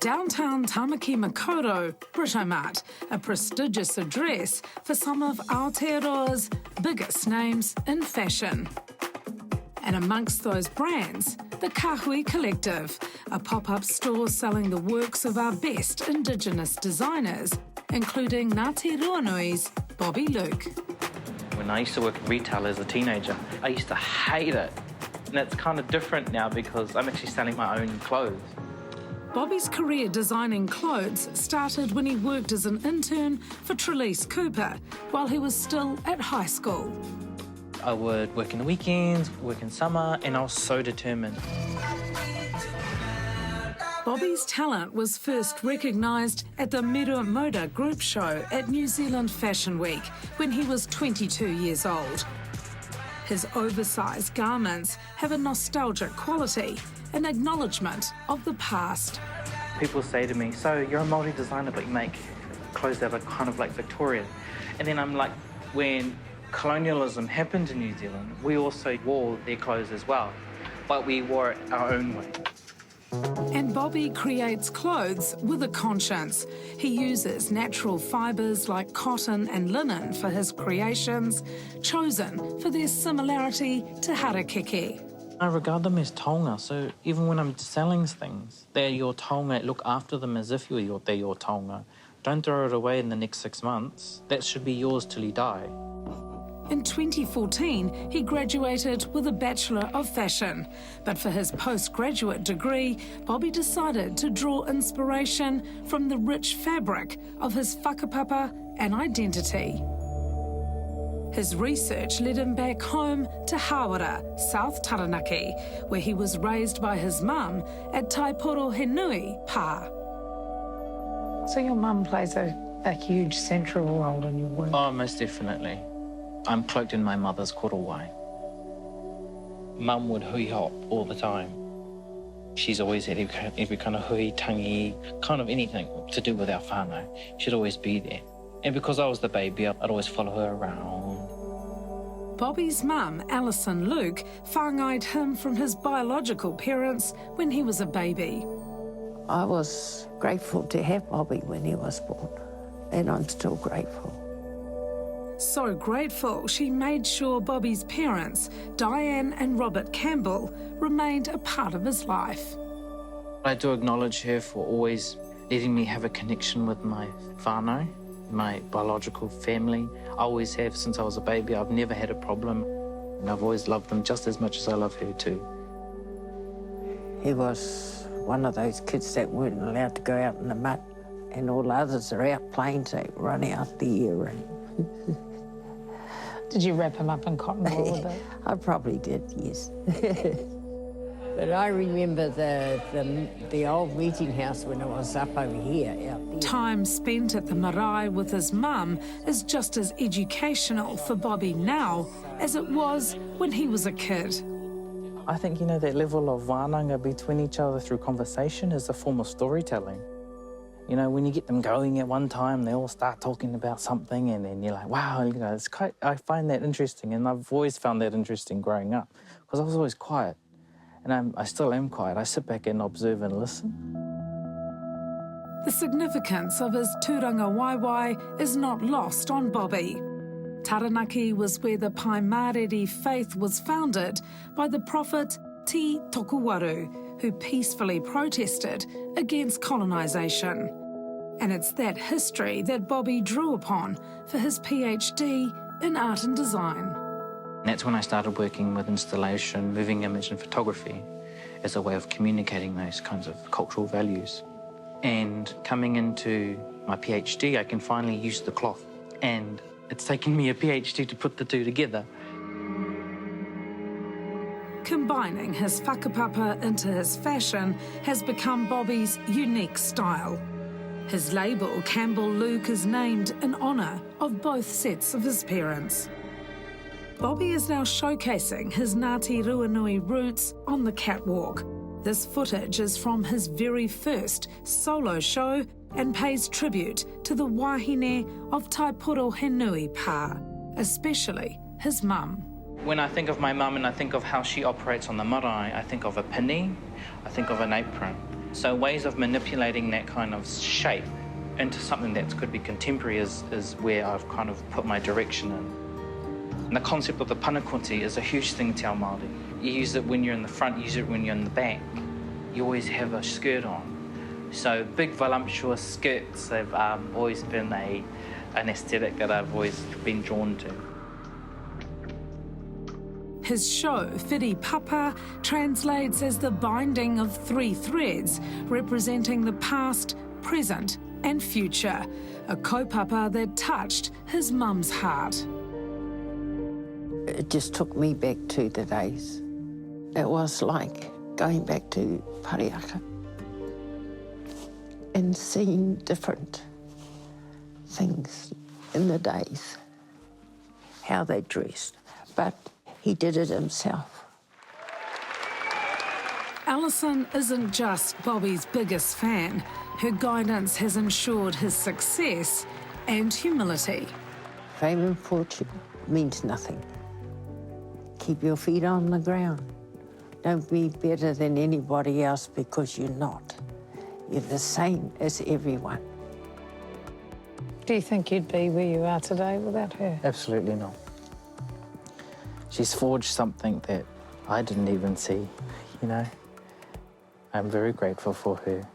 Downtown Tamaki Makaurau, Britomart, a prestigious address for some of Aotearoa's biggest names in fashion. And amongst those brands, the Kahui Collective, a pop-up store selling the works of our best Indigenous designers, including Ngāti Ruanui's Bobby Luke. When I used to work in retail as a teenager, I used to hate it. And it's kind of different now because I'm actually selling my own clothes. Bobby's career designing clothes started when he worked as an intern for Trelise Cooper while he was still at high school. I would work in the weekends, work in summer, and I was so determined. Bobby's talent was first recognised at the Miru Moda group show at New Zealand Fashion Week when he was 22 years old. His oversized garments have a nostalgic quality, an acknowledgement of the past. People say to me, so you're a Māori designer, but you make clothes that are kind of like Victorian. And then I'm like, when colonialism happened in New Zealand, we also wore their clothes as well, but we wore it our own way. And Bobby creates clothes with a conscience. He uses natural fibres like cotton and linen for his creations, chosen for their similarity to harakeke. I regard them as taonga, so even when I'm selling things, they're your taonga. Look after them as if they're your taonga. Don't throw it away in the next 6 months. That should be yours till you die. In 2014, he graduated with a Bachelor of Fashion. But for his postgraduate degree, Bobby decided to draw inspiration from the rich fabric of his whakapapa and identity. His research led him back home to Hāwera, South Taranaki, where he was raised by his mum at Taihoropenui Pā. So your mum plays a huge central role in your work? Oh, most definitely. I'm cloaked in my mother's korowai. Mum would hui hop all the time. She's always had every kind of hui, tangi, kind of anything to do with our whānau. She'd always be there. And because I was the baby, I'd always follow her around. Bobby's mum, Alison Luke, Whangaied him from his biological parents when he was a baby. I was grateful to have Bobby when he was born, and I'm still grateful. So grateful, she made sure Bobby's parents, Diane and Robert Campbell, remained a part of his life. I do acknowledge her for always letting me have a connection with my whānau, my biological family. I always have since I was a baby. I've never had a problem, and I've always loved them just as much as I love her too. He was one of those kids that weren't allowed to go out in the mud, and all the others are out playing, so run out the ear and... Did you wrap him up in cotton wool a bit? I probably did, yes. But I remember the old meeting house when I was up over here, out there. Time spent at the marae with his mum is just as educational for Bobby now as it was when he was a kid. I think, that level of wānanga between each other through conversation is a form of storytelling. When you get them going at one time, they all start talking about something, and then you're like, wow, it's quite, I find that interesting, and I've always found that interesting growing up, because I was always quiet, and I still am quiet. I sit back and observe and listen. The significance of his tūranga waiwai is not lost on Bobby. Taranaki was where the Paimāreri faith was founded by the prophet Te Tokuwaru, who peacefully protested against colonisation. And it's that history that Bobby drew upon for his PhD in art and design. That's when I started working with installation, moving image and photography as a way of communicating those kinds of cultural values. And coming into my PhD, I can finally use the cloth. And it's taken me a PhD to put the two together. Combining his whakapapa into his fashion has become Bobby's unique style. His label, Campbell Luke, is named in honour of both sets of his parents. Bobby is now showcasing his Ngāti Ruanui roots on the catwalk. This footage is from his very first solo show and pays tribute to the Wāhine of Taihoropenui Pā, especially his mum. When I think of my mum and I think of how she operates on the marae, I think of a pini, I think of an apron. So ways of manipulating that kind of shape into something that could be contemporary is where I've kind of put my direction in. And the concept of the panakoti is a huge thing to our Māori. You use it when you're in the front, you use it when you're in the back. You always have a skirt on. So big voluptuous skirts have always been an aesthetic that I've always been drawn to. His show, Whiri Papa, translates as the binding of three threads, representing the past, present and future, a kaupapa that touched his mum's heart. It just took me back to the days. It was like going back to Pariaka and seeing different things in the days, how they dressed. But he did it himself. Alison isn't just Bobby's biggest fan. Her guidance has ensured his success and humility. Fame and fortune means nothing. Keep your feet on the ground. Don't be better than anybody else because you're not. You're the same as everyone. Do you think you'd be where you are today without her? Absolutely not. She's forged something that I didn't even see, you know. I'm very grateful for her.